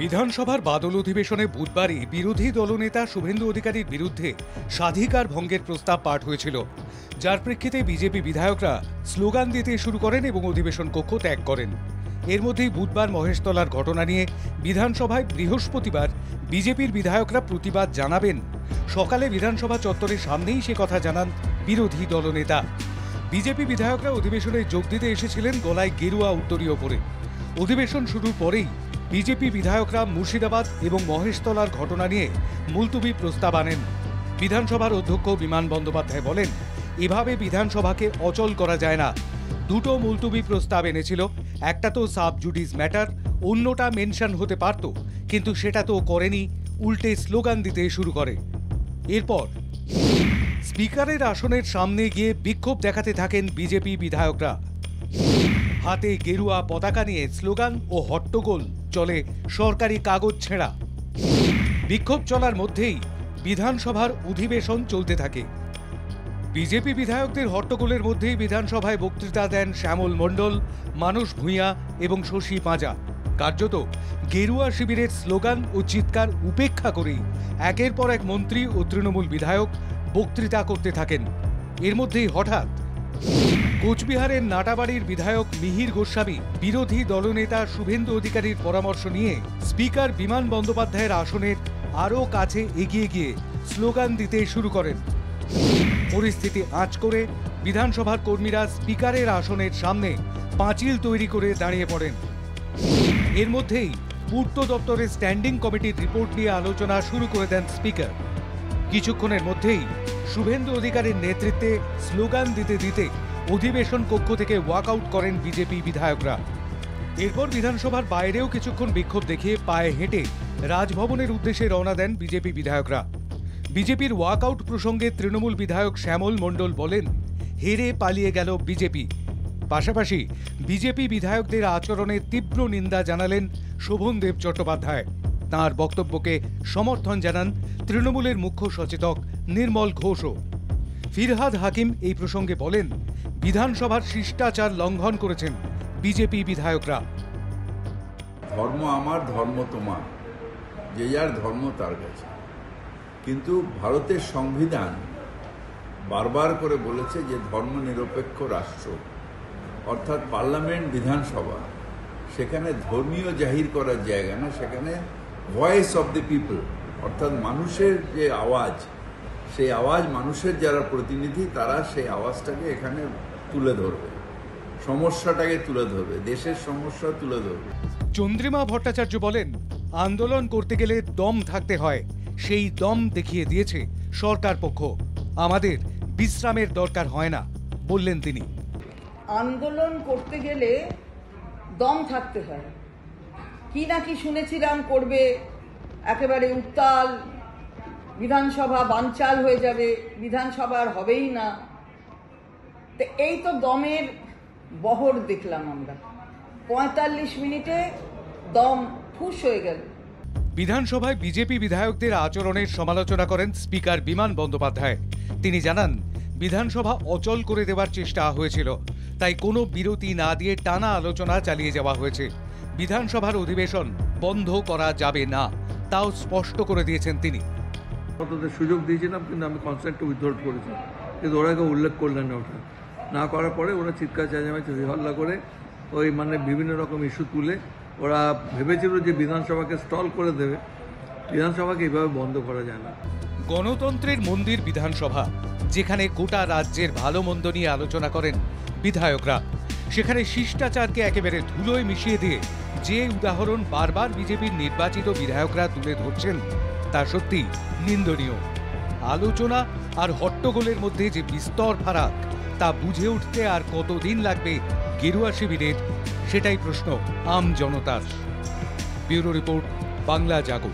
বিধানসভার বাদল অধিবেশনে বুধবারই বিরোধী দলনেতা শুভেন্দু অধিকারীর বিরুদ্ধে স্বাধিকার ভঙ্গের প্রস্তাব পাঠ হয়েছিল, যার প্রেক্ষিতে বিজেপি বিধায়করা স্লোগান দিতে শুরু করেন এবং অধিবেশন কক্ষ ত্যাগ করেন। এর মধ্যেই বুধবার মহেশতলার ঘটনা নিয়ে বিধানসভায় বৃহস্পতিবার বিজেপির বিধায়করা প্রতিবাদ জানাবেন। সকালে বিধানসভা চত্বরের সামনেই সে কথা জানান বিরোধী দলনেতা। বিজেপি বিধায়করা অধিবেশনে যোগ দিতে এসেছিলেন গলায় গেরুয়া উত্তরীয় পরে। অধিবেশন শুরুর পরেই বিজেপি বিধায়করা মুর্শিদাবাদ এবং মহেশতলার ঘটনা নিয়ে মুলতুবি প্রস্তাব আনেন। বিধানসভার অধ্যক্ষ বিমান বন্দ্যোপাধ্যায় বলেন, এভাবে বিধানসভাকে অচল করা যায় না। দুটো মুলতুবি প্রস্তাব এনেছিল, একটা তো সাব জুডিস ম্যাটার, অন্যটা মেনশন হতে পারত, কিন্তু সেটা তো করেনি, উল্টে স্লোগান দিতে শুরু করে। এরপর স্পিকারের আসনের সামনে গিয়ে বিক্ষোভ দেখাতে থাকেন বিজেপি বিধায়করা। হাতে গেরুয়া পতাকা নিয়ে স্লোগান ও হট্টগোল চলে সরকারি কাগজ ছেঁড়া। বিক্ষোভ চলার মধ্যেই বিধানসভার অধিবেশন চলতে থাকে। বিজেপি বিধায়কদের হট্টগোলের মধ্যেই বিধানসভায় বক্তৃতা দেন শ্যামল মণ্ডল, মানস ভূঁইয়া এবং শশী পাঁজা। কার্যত গেরুয়া শিবিরের স্লোগান ও চিৎকার উপেক্ষা করেই একের পর এক মন্ত্রী ও তৃণমূল বিধায়ক বক্তৃতা করতে থাকেন। এর মধ্যেই হঠাৎ কোচবিহারের নাটাবাড়ির বিধায়ক মিহির গোস্বামী বিরোধী দলনেতা শুভেন্দু অধিকারীর পরামর্শ নিয়ে স্পিকার বিমান বন্দ্যোপাধ্যায়ের আসনের আরও কাছে এগিয়ে গিয়ে স্লোগান দিতে শুরু করেন। পরিস্থিতি আঁচ করে বিধানসভার কর্মীরা স্পিকারের আসনের সামনে পাঁচিল তৈরি করে দাঁড়িয়ে পড়েন। এর মধ্যেই পূর্ত দপ্তরের স্ট্যান্ডিং কমিটির রিপোর্ট নিয়ে আলোচনা শুরু করে দেন স্পিকার। কিছুক্ষণের মধ্যেই শুভেন্দু অধিকারীর নেতৃত্বে স্লোগান দিতে দিতে অধিবেশন কক্ষ থেকে ওয়াকআউট করেন বিজেপি বিধায়করা। এরপর বিধানসভার বাইরেও কিছুক্ষণ বিক্ষোভ দেখিয়ে পায়ে হেঁটে রাজভবনের উদ্দেশ্যে রওনা দেন বিজেপি বিধায়করা। বিজেপির ওয়াকআউট প্রসঙ্গে তৃণমূল বিধায়ক শ্যামল মণ্ডল বলেন, হেরে পালিয়ে গেল বিজেপি। পাশাপাশি বিজেপি বিধায়কদের আচরণে তীব্র নিন্দা জানালেন শোভনদেব চট্টোপাধ্যায়। তাঁর বক্তব্যকে সমর্থন জানান তৃণমূলের মুখ্য সচেতক নির্মল ঘোষও। ফিরহাদ হাকিম এই প্রসঙ্গে বলেন, বিধানসভার শিষ্টাচার লঙ্ঘন করেছেন বিজেপি বিধায়করা। ধর্ম আমার, ধর্ম তোমার, যে যার ধর্ম তার কাছে। কিন্তু ভারতের সংবিধান বারবার করে বলেছে যে ধর্ম নিরপেক্ষ রাষ্ট্র, অর্থাৎ পার্লামেন্ট, বিধানসভা, সেখানে ধর্মীয় জাহির করার জায়গা না, সেখানে ভয়েস অব দ্য পিপল, অর্থাৎ মানুষের যে আওয়াজ, সেই আওয়াজ মানুষের যারা প্রতিনিধি তারা সেই আওয়াজটাকে এখানে তুলে ধরবে, সমস্যাটাকে তুলে ধরবে, দেশের সমস্যা তুলে ধরবে। চন্দ্রিমা ভট্টাচার্য বলেন, আন্দোলন করতে গেলে দম থাকতে হয়, সেই দম দেখিয়ে দিয়েছে সরকার পক্ষ। আমাদের বিশ্রামের দরকার হয় না বললেন তিনি। আন্দোলন করতে গেলে দম থাকতে হয়, কি না কি শুনেছিলাম করবে, একেবারে উত্তাল, বিধানসভা বানচাল হয়ে যাবে, বিধানসভা আর হবেই না। তো এই তো দমের বহর দেখলাম আমরা, ৪৫ মিনিটে দম ফুস হয়ে গেল। বিধানসভায় বিজেপি বিধায়কদের আচরণের সমালোচনা করেন স্পিকার বিমান বন্দ্যোপাধ্যায়। তিনি জানান, বিধানসভা অচল করে দেওয়ার চেষ্টা হয়েছিল, তাই কোনো বিরতি না দিয়ে টানা আলোচনা চালিয়ে যাওয়া হয়েছে। বিধানসভার অধিবেশন বন্ধ করা যাবে না, তাও স্পষ্ট করে দিয়েছেন তিনি। সুযোগ দিয়েছিলাম, কিন্তু আমি কনসেন্টটা উইথড্র করেছি, কিন্তু ওরা কেউ উল্লেখ করলেন না। ওটা না করার পরে ওরা চিৎকার চেঁচামেচি হল্লা করে ওই বিভিন্ন রকম ইস্যু তুলে ওরা ভেবেছিল যে বিধানসভাকে স্টল করে দেবে। বিধানসভাকে এইভাবে বন্ধ করা যায় না। গণতন্ত্রের মন্দির বিধানসভা, যেখানে গোটা রাজ্যের ভালো মন্দ নিয়ে আলোচনা করেন বিধায়করা, সেখানে শিষ্টাচারকে একেবারে ধুলোয় মিশিয়ে দিয়ে যে উদাহরণ বারবার বিজেপির নির্বাচিত বিধায়করা তুলে ধরছেন তা সত্যি নিন্দনীয়। আলোচনা আর হট্টগোলের মধ্যে যে বিস্তর ফারাক, তা বুঝে উঠতে আর কতদিন লাগবে গেরুয়া শিবিরের, সেটাই প্রশ্ন আম জনতার। ব্যুরো রিপোর্ট, বাংলা জাগো।